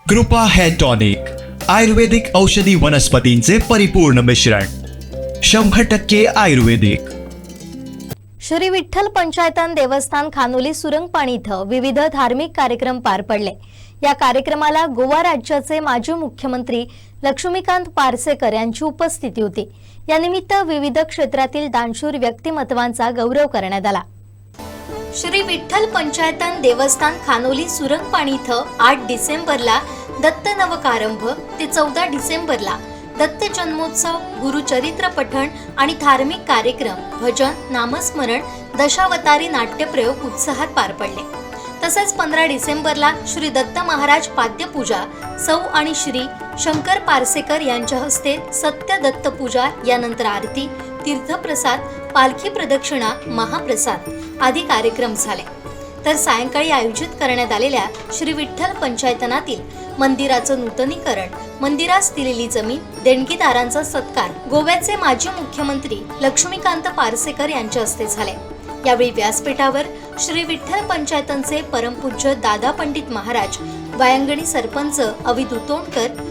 कृपा hair tonic, आयुर्वेदिक औषधी वनस्पतींचे परिपूर्ण मिश्रण, 100% आयुर्वेदिक. श्री विठ्ठल पंचायतन देवस्थान खानोली सुरंगपाणी इथं विविध धार्मिक कार्यक्रम पार पडले. या कार्यक्रमाला गोवा राज्याचे माजी मुख्यमंत्री लक्ष्मीकांत पार्सेकर यांची उपस्थिती होती. या निमित्त विविध क्षेत्रातील दानशूर व्यक्तिमत्वांचा गौरव करण्यात आला. श्री विठ्ठल पंचायतन देवस्थान खानोली सुरंगपाणी इथं 8 डिसेंबरला दत्त नवकारंभ ते 14 डिसेंबरला दत्त जन्मोत्सव, गुरुचरित्र पठण आणि धार्मिक कार्यक्रम, भजन, नामस्मरण, दशावतारी नाट्यप्रयोग उत्साहात पार पडले. तसेच 15 डिसेंबरला श्री दत्त महाराज पाद्यपूजा, सौ आणि श्री शंकर पार्सेकर यांच्या हस्ते सत्य दत्त पूजा, यानंतर आरती, तीर्थप्रसाद, पालखी प्रदक्षिणा, महाप्रसाद आदी कार्यक्रम झाले. तर सायंकाळी आयोजित करण्यात आलेल्या श्री विठ्ठल पंचायतनातील मंदिराचं नूतनीकरण, मंदिरास दिलेली जमीन, देणगीदारांचा सत्कार गोव्याचे माजी मुख्यमंत्री लक्ष्मीकांत पार्सेकर यांच्या हस्ते झाले. यावेळी व्यासपीठावर श्री विठ्ठल पंचायतनचे परमपूज्य दादा पंडित महाराज, वायंगणी सरपंच अविद उतोंडकर,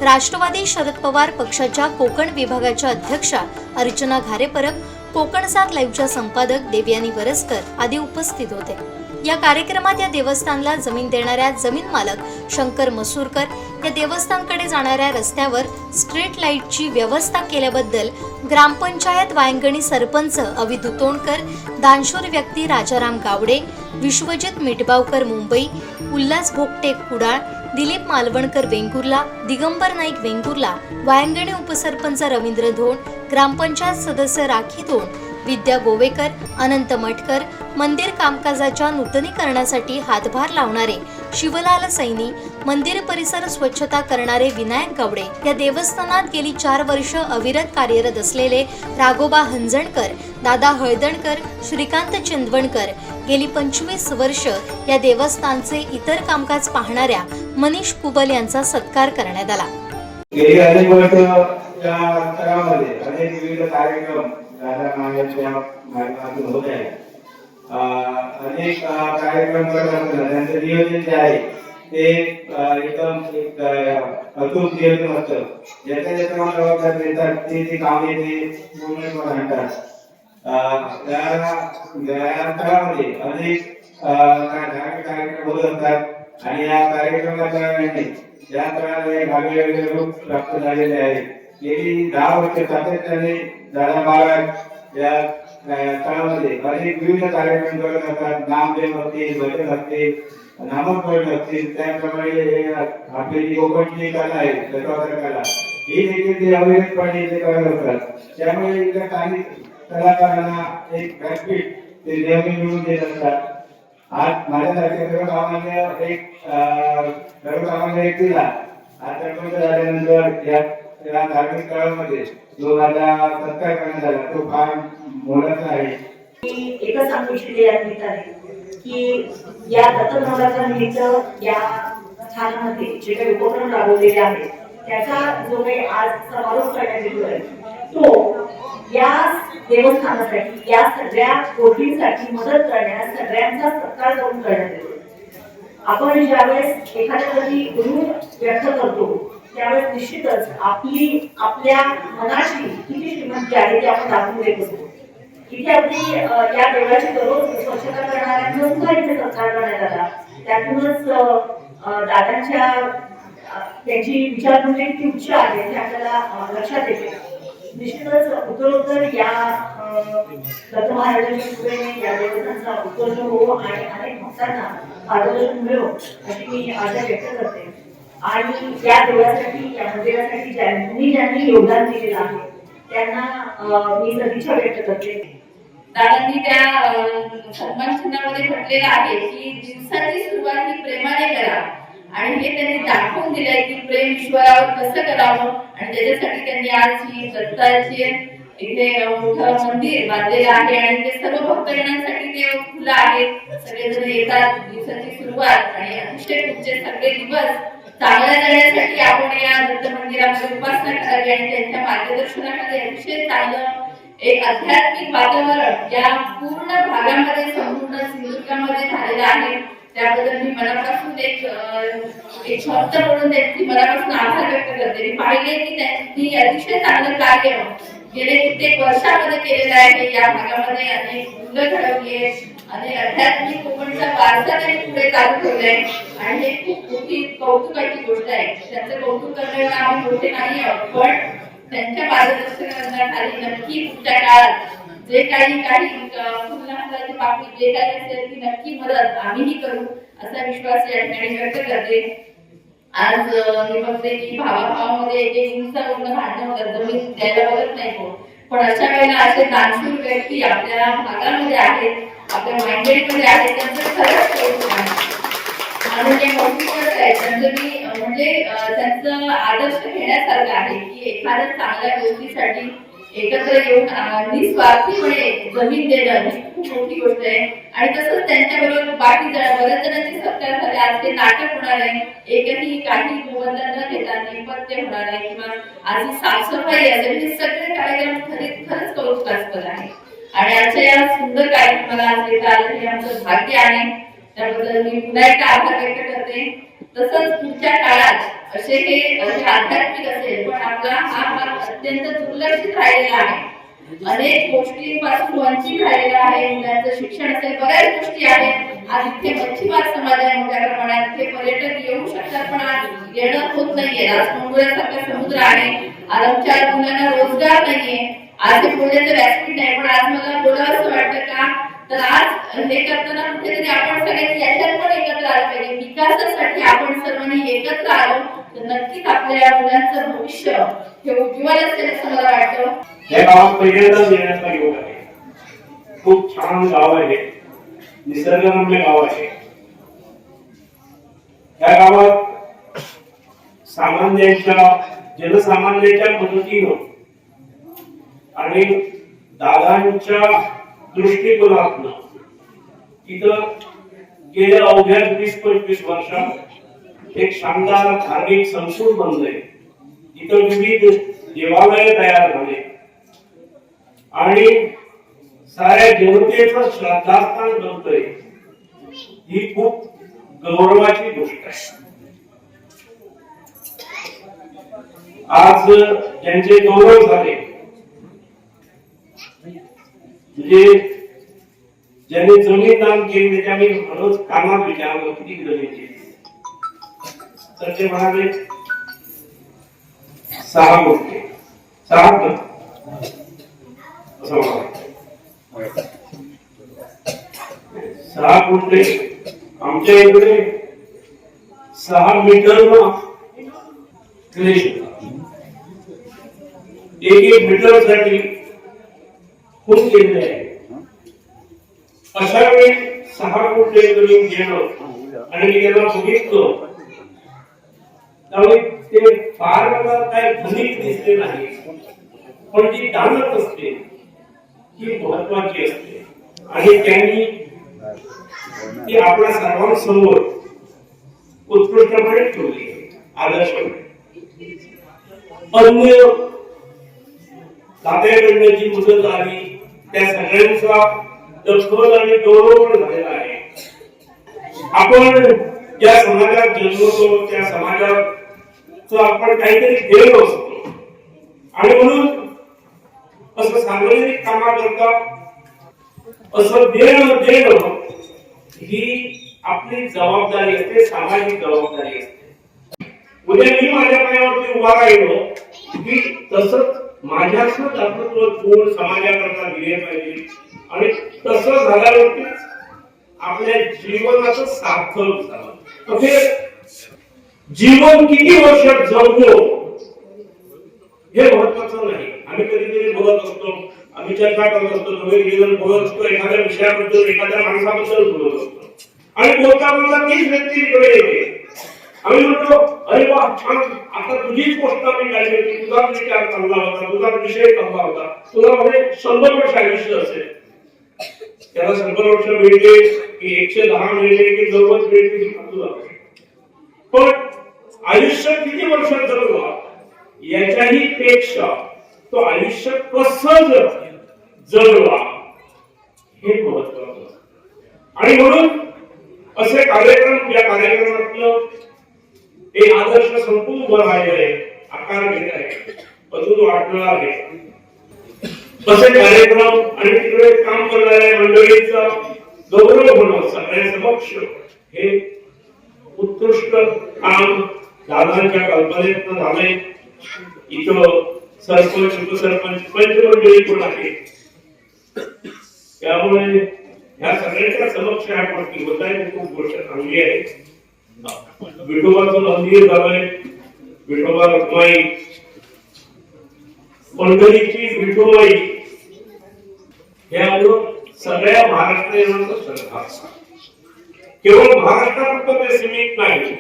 राष्ट्रवादी शरद पवार पक्षाच्या कोकण विभागाच्या अध्यक्षा अर्चना घारेपरब, कोकण 7 लाईव्हच्या संपादक देवयानी वरसकर आदी उपस्थित होते. या कार्यक्रमात या देवस्थानला जमीन देणाऱ्या जमीन मालक शंकर मसूरकर, या देवस्थानकडे जाणाऱ्या रस्त्यावर स्ट्रीट लाईटची व्यवस्था केल्याबद्दल ग्रामपंचायत वायंगणी सरपंच अविद उतोंडकर, दानशूर व्यक्ती राजाराम गावडे, विश्वजित मिटबावकर मुंबई, उल्हास भोगटे कुडाळ, दिलीप मालवणकर वेंगुर्ला, दिगंबर नाईक वेंगुर्ला, वायंगणी उपसरपंच रवींद्र धोंड, ग्रामपंचायत सदस्य राखी धोंड, विद्या गोवेकर, अनंत मटकर, मंदिर कामकाजाच्या नूतनीकरणासाठी हातभार लावणारे शिवलाल सैनी, मंदिर परिसर स्वच्छता करणारे विनायक गावडे, या देवस्थानात गेली 4 वर्ष अविरत कार्यरत असलेले राघोबा हंजणकर, दादा हळदणकर, श्रीकांत चिंदवणकर, गेली 25 वर्ष या देवस्थानचे इतर कामकाज पाहणाऱ्या मनीष कुबल यांचा सत्कार करण्यात आला. गेली अनेक वर्ष या स्तरामध्ये अनेक विविध कार्यक्रम दादा महाराजांच्या माध्यमातून होत आहेत. अनेक कार्यक्रम करत असताना त्यांचं नियोजन जे आहे ते एकदम एक अचूक नियोजन असतं. ज्याच्या जबाबदारी देतात ते कामे ते पूर्ण आणतात. त्या स्तरामध्ये अनेक धार्मिक कार्यक्रम होत असतात आणि या कार्यक्रमाच्या ज्या स्तराला भाग्य रूप प्राप्त झालेले आहे. गेली 10 वर्ष सातत्याने दादा महाराज या काळामध्ये अनेक विविध कार्यक्रम करत असतात. नामदेव असतील, भजन असतील, नामस्मरण असतील, त्याप्रमाणे आपली जी कोकणची कला आहे, दशावतार कला, ही देखील ते अविरतपणे ते करत असतात. त्यामुळे इतर काही कलाकारांना एक व्यासपीठ ते नेहमी मिळवून देत असतात. आज माझ्यासारख्या सर्वसामान्य व्यक्तीला आज सरपंच झाल्यानंतर या धार्मिक काळामध्ये जो माझा सत्कार करण्यात आला तो फार मोलाचा आहे. एकच सांगू इच्छिते या निमित्ताने की या दत्तनवरात्रा निमित्त या स्थानामध्ये जे काही उपक्रम राबवलेले आहेत त्याचा जो काही आज समारोप करण्यात येतोय तो या देवस्थानासाठी, या सगळ्या गोष्टींसाठी मदत करण्यास सगळ्यांचा सत्कार करून करण्यात येतो. आपण ज्यावेळेस एखाद्यासाठी गुरु व्यक्त करतो त्यावेळेस निश्चितच आपल्या मनाची किती श्रीमंती आहे ते आपण दाखवून देत असतो. इथे अगदी या देवळाची दररोज स्वच्छता करणाऱ्यांना सुद्धा इथे सत्कार करण्यात आला. त्यातूनच दादांच्या त्यांची विचारप्रणाली किती उच्च आहे ते आपल्याला लक्षात येते. निश्चितच उत्तरोत्तर या दत्त महाराजांच्या कृपेने या देवस्थानचा उत्कर्ष हो आणि अनेक भक्तांना मार्गदर्शन मिळो अशी मी आशा व्यक्त करते. आणि या देवळासाठी, या मंदिरासाठी ज्यांनी योगदान दिलेलं आहे त्यांना मी सदिच्छा व्यक्त करते. दादांनी त्या सन्मान चिन्हामध्ये म्हटलेलं आहे की दिवसाची सुरुवात ही प्रेमाने करा आणि हे त्यांनी दाखवून दिलंय की प्रेम ईश्वरावर कसं करावं आणि त्याच्यासाठी त्यांनी आज ही दत्ताचे इथे मोठं मंदिर बांधलेलं आहे आणि ते सर्व भक्त येण्यासाठी ते खुलं आहे. सगळेजण येतात. दिवसाची सुरुवात आणि अतिशय पुढचे सगळे दिवस चांगल्या जाण्यासाठी आपण या दत्त मंदिरामध्ये उपासना करावी आणि त्यांच्या मार्गदर्शनाखाली अतिशय चांगलं एक आध्यात्मिक वातावरण या पूर्ण भागामध्ये, संपूर्ण सिंधुदुर्गामध्ये झालेलं आहे. त्याबद्दल मी मनापासून एक शब्द म्हणून त्यांची मनापासून आभार व्यक्त करते. मी पाहिले की त्यांनी अतिशय चांगलं कार्य गेले कित्येक वर्षामध्ये केलेलं आहे. या भागामध्ये अनेक मुलं घडवली आहेत आणि आध्यात्मिक कोकणचा वारसा त्यांनी पुढे चालू ठेवलाय आणि हे खूप मोठी कौतुकाची गोष्ट आहे. त्यांचं कौतुक करण्याला आम्ही मोठे नाही आहोत, पण त्यांच्या मार्गदर्शनाखाली नक्की पुढच्या काळात जे काही फुलहाराची पाकळी जे काही असेल ती नक्की मदत आम्हीही करू असा विश्वास या ठिकाणी व्यक्त करते. आज मी बघते की भावाभावामध्ये एक हिंसावरून भांडण होतात, जमीन द्यायला बघत नाही कोण, पण अशा वेळेला असे दानशूर व्यक्ती आपल्या भागामध्ये आहेत, आपल्या माइंडेडमध्ये आहेत, त्यांचं खरंच कौतुक आहे. आणि जे मोठीकडे आहेत त्यांचं मी म्हणजे त्यांचं आदर्श घेण्यासारखं आहे की एखाद्या चांगल्या गोष्टीसाठी एकत्र येऊन निस्वार्थीपणे जमीन देणं ही खूप मोठी गोष्ट आहे. आणि तसंच त्यांच्याबरोबर बाकी बऱ्याच जणांची सत्कार झाले. आज ते नाटक होणार आहे, एकही काही मोबदला न घेता नेपथ्य होणार आहे किंवा आज साफसफाई असेल, हे सगळे कार्यक्रम खरंच कौतुकास्पद आहे. आणि आजच्या या सुंदर कार्यक्रमाला आज येता आलं हे आमचं भाग्य आहे. त्याबद्दल मी पुन्हा एकदा आभार व्यक्त करते. तसंच पुढच्या काळात असे हे आध्यात्मिक असेल पण आपला हा भाग अत्यंत दुर्लक्षित राहिलेला आहे. अनेक गोष्टींपासून वंचित राहिलेला आहे. मुलांचं शिक्षण असेल, बऱ्याच गोष्टी आहेत. आज इथे मच्छीमार समाज आहे मोठ्या प्रमाणात, इथे पर्यटक येऊ शकतात पण आज येणं होत नाहीये. आज मंगळूरसारखा समुद्र आहे, आमच्या मुलांना रोजगार नाहीये. आज हे बोलण्याचं व्यासपीठ नाही, पण आज मला बोलावं असं वाटतं का तर आज हे करताना कुठेतरी आपण सगळ्यांनी याच्यात पण एकत्र आलं पाहिजे. विकासासाठी आपण सर्वांनी एकत्र आलो तर नक्कीच आपल्या मुलांचं भविष्य हे उज्ज्वल असेल असं मला वाटतं. या गावात पहिल्यांदाच येण्याचा योग आहे. खूप छान गाव आहे, निसर्गरम्य गाव आहे. या गावात जनसामान्यांच्या मदतीनं आणि दादांच्या दृष्टिकोनातून इथं गेल्या अवघ्या 20-25 वर्षात एक शानदार धार्मिक संकुल बनलंय. इथं विविध देवालय तयार झाले आणि साऱ्या जनतेचं श्रद्धास्थान बनतंय. ही खूप गौरवाची गोष्ट आहे. आज ज्यांचे गौरव झाले म्हणजे ज्यांनी जमीन दान केली त्याच्या मी रोज कामात विचारलं किती जमीन केली तर ते म्हणाले 6 गुंठे. 6 असं म्हणाले. 6 गुंठे आमच्या इकडे 6 मीटर क्लेश 1 मीटर साठी खूप केंद्र आहे. अशा वेळी 6 गुंठे जमीन घेणं आणि मी त्यांना बघितलं त्यामुळे ते फार मला काय धनिक दिसले नाही, पण जी दानत असते ही महत्वाची असते आणि त्यांनी ती आपल्या सर्वांसमोर उत्कृष्टपणे ठेवली आदर्शपणे. अन्य तात्याकडनं जी मदत आली त्या सगळ्यांचा दखल आणि गौरव पण झालेला आहे. आपण ज्या समाजात जन्मतो त्या समाजात आपण काहीतरी देत असतो आणि म्हणून असं सार्वजनिक कामाकरता असं देणं ही आपली जबाबदारी असते, सामाजिक जबाबदारी असते. उद्या मी माझ्या पायावरती उभा राहिलो की तसंच माझ्याचं दातृत्व गुण समाजाकरता दिले पाहिजे आणि तसं झाल्यावरती आपल्या जीवनाचं सार्थक झालं. जीवन किती वर्ष जगलो हे महत्वाचं नाही. आम्ही कधीतरी बोलत असतो, आम्ही चर्चा करत असतो, बोलत असतो, एखाद्या विषयाबद्दल एखाद्या माणसाबद्दल बोलत असतो आणि बोलता बोलता तीच व्यक्ती इकडे येते. आम्ही म्हणतो अरे वा छान, आता तुझीच गोष्ट आम्ही काढली होती, तुझा विचार चांगला होता, तुझा विषय चांगला होता, तुला मध्ये 100 वर्ष आयुष्य असेल. त्याला 100 वर्ष मिळते की 110 मिळते की 90 मिळते की तुला, पण आयुष्य किती वर्ष जगला याच्याही पेक्षा तो आयुष्य कसं जगला हे महत्वाचं. आणि म्हणून असे कार्यक्रम या कार्यक्रमातलं एक आदर्श संपूर्ण उभं राहिले आहे, आकार घेत आहे, अजून वाढणार आहे. असे कार्यक्रम आणि तिकडे काम करणाऱ्या मंडळीचा गौरव होणं सगळ्या समक्ष हे उत्कृष्ट काम दादांच्या कल्पनेतून झाले. इथं सरपंच उपसरपंच पंचमंडळी पण आहे. त्यामुळे ह्या सगळ्यांच्या समक्ष ह्या गोष्टी होत आहेत. खूप गोष्ट चांगली आहे. विठोबाचं मंदिर झालंय, विठोबा रखुमाई पंढरीची विठोबाई यामुळं सगळ्या महाराष्ट्रीयांचा श्रद्धा. केवळ महाराष्ट्रापुरतं ते सीमित नाही.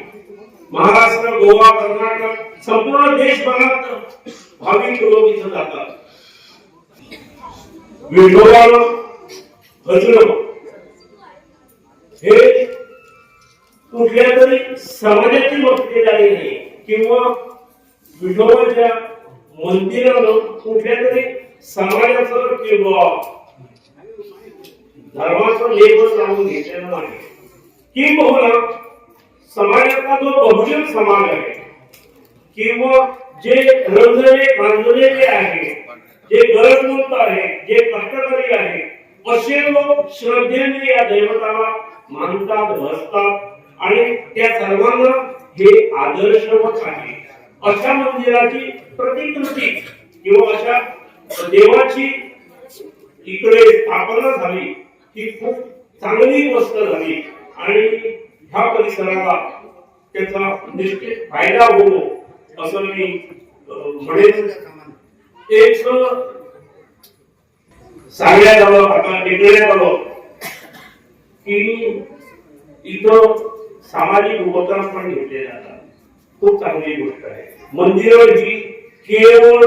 महाराष्ट्र, गोवा, कर्नाटक संपूर्ण देशभरात भाविक लोक इथं जातात. विठोबाला भजन हे कुठल्या तरी समाजाची भक्ती झाली नाही किंवा विठोबाच्या मंदिरानं कुठल्या तरी समाजाचं किंवा धर्माचं लेबल लावून घेतलेलं नाही. किंवा समाजाचा जो बहुजन समाज आहे किंवा जे रंजले गांजलेले आहे, जे गरजवंत आहे, जे कष्टकरी आहे, असे लोक श्रद्धेने या दैवताला मानतात, भजतात आणि त्या सर्वांना हे आदर्शवत आहे. अशा मंदिराची प्रतिकृती किंवा अशा देवाची इकडे स्थापना झाली ही खूप चांगली गोष्ट झाली आणि ह्या परिसराला त्याचा निश्चित फायदा होतो असं मी म्हणेन. एक सांगण्यात आलं, आता टिकवण्यात आलं की इथं सामाजिक उपक्रम पण घेतले जातात. खूप चांगली गोष्ट आहे. मंदिरं ही केवळ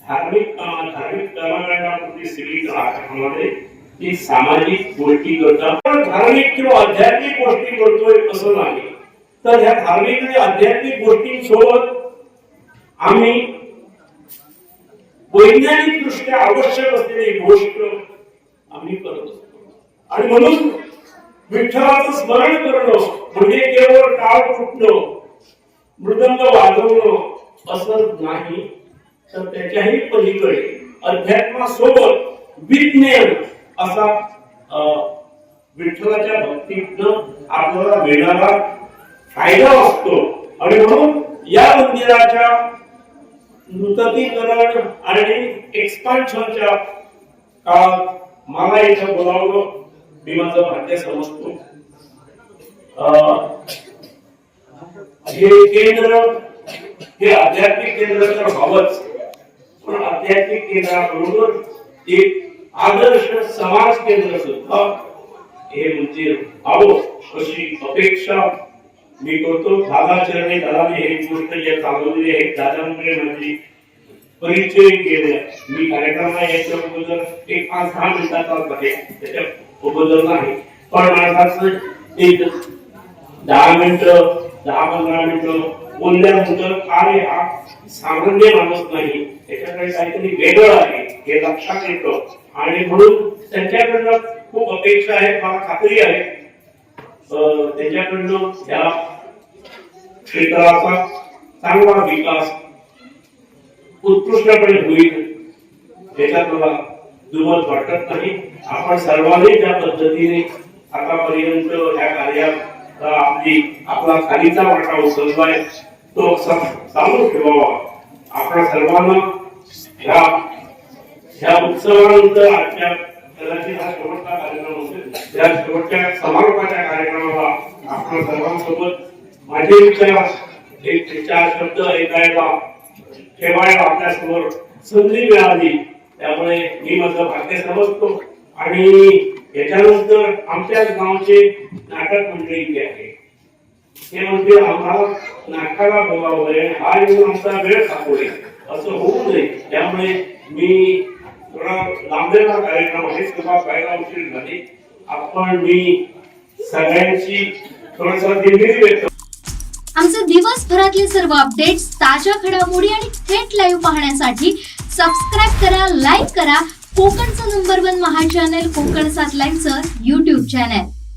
धार्मिक कर्मकांडापुरती सीमित राहण्यामध्ये ती सामाजिक गोष्टी करतात. धार्मिक किंवा आध्यात्मिक गोष्टी करतोय असं नाही. तर ह्या धार्मिक आणि आध्यात्मिक गोष्टींसोबत आम्ही वैज्ञानिक दृष्ट्या आवश्यक असलेली गोष्ट आम्ही करत असतो. आणि म्हणून विठ्ठलाचं स्मरण करणं म्हणजे केवळ टाळ फुटणं, मृदंग वाजवणं असं नाही, तर त्याच्याही पलीकडे अध्यात्मासोबत विज्ञान असा विठ्ठलाच्या भक्तीतनं आपल्याला मिळणारा फायदा असतो. आणि म्हणून या मंदिराच्या नूतनीकरण आणि एक्सपान्शनच्या काळात मला इथं बोलावलं, मी माझं भाग्य समजतो. हे केंद्र हे आध्यात्मिक केंद्र तर व्हावंच, पण आध्यात्मिक केंद्राबरोबर एक आदर्श समाज केंद्र सुद्धा हे मंदिर व्हावं अशी अपेक्षा मी करतो. दादाचरणी दादाने ही गोष्ट या चालवलेली आहे. दादांकडे माझी परिचय केले. मी कार्यक्रमाला याच्याबद्दल एक 5-10 मिनिटाचा आहे, त्याच्याबद्दल नाही, पण माझं एक 10 मिनिटं 10-15 मिनिटं बोलल्यानंतर काय हा सामान्य माणूस नाही, त्याच्याकडे काहीतरी वेगळं आहे हे लक्षात येतं. आणि म्हणून त्यांच्याकडनं खूप अपेक्षा आहे. मला खात्री आहे त्यांच्याकडनं या क्षेत्राचा चांगला विकास उत्कृष्टपणे होईल याच्यात मला दुमत वाटत नाही. आपण सर्वांनी त्या पद्धतीने आतापर्यंत या कार्यात आपला खालीचा वाटा उचललाय तो चालू ठेवावा. आपण सर्वांना ह्या उत्सवानंतर आजच्या कदाचित हा शेवटचा कार्यक्रम असेल, या शेवटच्या समारोपाच्या कार्यक्रमाला आपण सर्वांसोबत माझे विचार एक 4 शब्द ऐकायला ठेवायला आपल्यासमोर संधी मिळाली. त्यामुळे मी माझं भाग्य समजतो. आणि याच्यानंतर आमच्या गावचे नाटक मंडळी जे आहे ते म्हणजे आम्हाला नाटकाला बोलावलंय, हा येऊन आमचा वेळ सापडे असं होऊ नये. त्यामुळे मी थोडा लांबलेला कार्यक्रम आहे, सुद्धा पाहायला उशीर झाली. मी सगळ्यांची थोडासा दिलगिरी व्यक्त. आमचे दिवसभरातले सर्व अपडेट्स, ताज्या घडामोडी आणि थेट लाईव्ह पाहण्यासाठी सबस्क्राईब करा, लाईक करा कोकणचं नंबर 1 महा चॅनल कोकण 7 लाईव्हचं YouTube चॅनल.